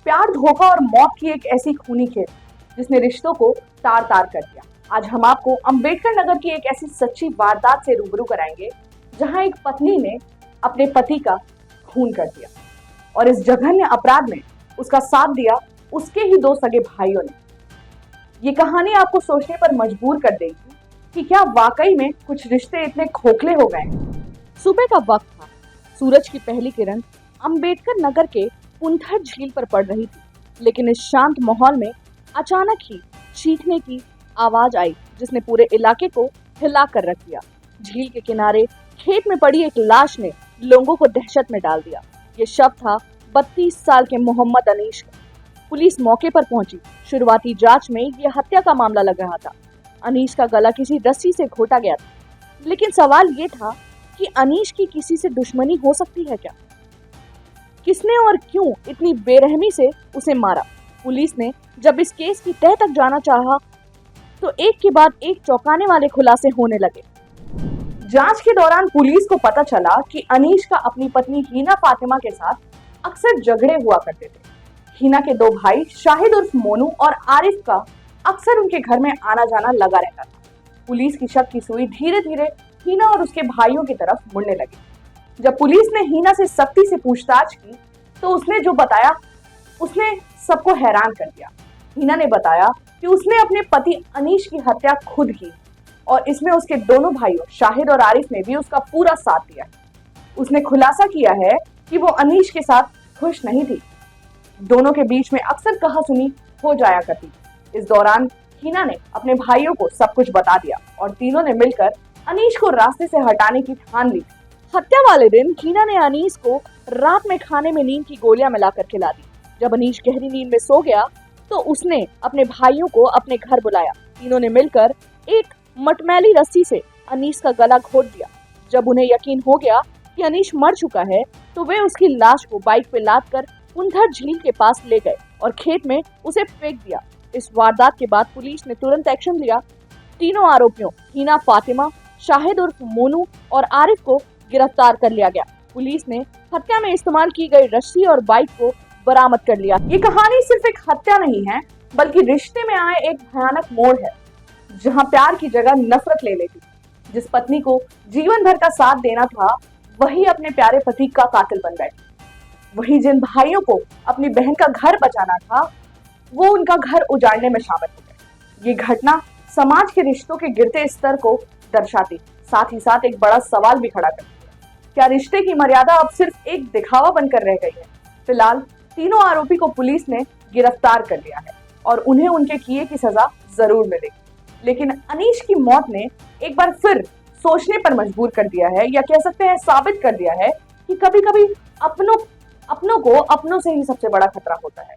प्यार, धोखा और मौत की एक ऐसी खूनी खेल जिसने रिश्तों को तार तार कर दिया। आज हम आपको अंबेडकर नगर की एक ऐसी सच्ची वारदात से रूबरू कराएंगे जहां एक पत्नी ने अपने पति का खून कर दिया और इस जघन्य अपराध में उसका साथ दिया उसके ही दो सगे भाइयों ने। ये कहानी आपको सोचने पर मजबूर कर देगी कि क्या वाकई में कुछ रिश्ते इतने खोखले हो गए हैं। सुबह का वक्त था, सूरज की पहली किरण अंबेडकर नगर के पुंथर झील पर पड़ रही थी, लेकिन इस शांत माहौल में अचानक ही चीखने की आवाज आई जिसने पूरे इलाके को हिला कर रख दिया। झील के किनारे खेत में पड़ी एक लाश ने लोगों को दहशत में डाल दिया। ये शव था 32 साल के मोहम्मद अनीश का। पुलिस मौके पर पहुंची। शुरुआती जांच में यह हत्या का मामला लग रहा था। अनीश का गला किसी रस्सी से घोटा गया था, लेकिन सवाल ये था कि अनीश की किसी से दुश्मनी हो सकती है क्या? किसने और क्यों इतनी बेरहमी से उसे मारा? पुलिस ने जब इस केस की तह तक जाना चाहा तो एक के बाद एक चौंकाने वाले खुलासे होने लगे। जांच के दौरान पुलिस को पता चला कि अनीश का अपनी पत्नी हीना फातिमा के साथ अक्सर झगड़े हुआ करते थे। हीना के दो भाई शाहिद उर्फ मोनू और आरिफ का अक्सर उनके घर में आना जाना लगा रहता था। पुलिस की शक की सुई धीरे धीरे हीना और उसके भाइयों की तरफ मुड़ने लगी। जब पुलिस ने हीना से सख्ती से पूछताछ की तो उसने जो बताया उसने सबको हैरान कर दिया। हीना ने बताया कि उसने अपने पति अनीश की हत्या खुद की और इसमें उसके दोनों भाइयों शाहिद और आरिफ ने भी उसका पूरा साथ दिया। उसने खुलासा किया है कि वो अनीश के साथ खुश नहीं थी। दोनों के बीच में अक्सर कहासुनी हो जाया करती थी। इस दौरान हीना ने अपने भाइयों को सब कुछ बता दिया और तीनों ने मिलकर अनीश को रास्ते से हटाने की ठान ली। हत्या वाले दिन हीना ने अनीश को रात में खाने में नींद की गोलियां मिलाकर खिला दी। जब अनीश गहरी नींद में सो गया तो उसने अपने भाइयों को अपने घर बुलाया। तीनों ने मिलकर एक मटमैली रस्सी से अनीश का गला घोट दिया। जब उन्हें यकीन हो गया कि अनीश मर चुका है तो वे उसकी लाश को बाइक पे लाद कर पुंथर झील के पास ले गए और खेत में उसे फेंक दिया। इस वारदात के बाद पुलिस ने तुरंत एक्शन लिया। तीनों आरोपियों हीना फातिमा, शाहिद उर्फ मोनू और आरिफ को गिरफ्तार कर लिया गया। पुलिस ने हत्या में इस्तेमाल की गई रस्सी और बाइक को बरामद कर लिया। ये कहानी सिर्फ एक हत्या नहीं है, बल्कि रिश्ते में आए एक भयानक मोड़ है, जहां प्यार की जगह नफरत ले लेती। जिस पत्नी को जीवन भर का साथ देना था, वही अपने प्यारे पति का कातिल बन बैठी। वही जिन भाइयों को अपनी बहन का घर बचाना था, वो उनका घर उजाड़ने में शामिल हो गए। ये घटना समाज के रिश्तों के गिरते स्तर को दर्शाती, साथ ही साथ एक बड़ा सवाल भी खड़ा करती है। क्या रिश्ते की मर्यादा अब सिर्फ एक दिखावा बनकर रह गई है? फिलहाल तीनों आरोपी को पुलिस ने गिरफ्तार कर लिया है और उन्हें उनके किए की सजा जरूर मिलेगी। लेकिन अनीश की मौत ने एक बार फिर सोचने पर मजबूर कर दिया है, या कह सकते हैं साबित कर दिया है कि कभी कभी अपनों को अपनों से ही सबसे बड़ा खतरा होता है।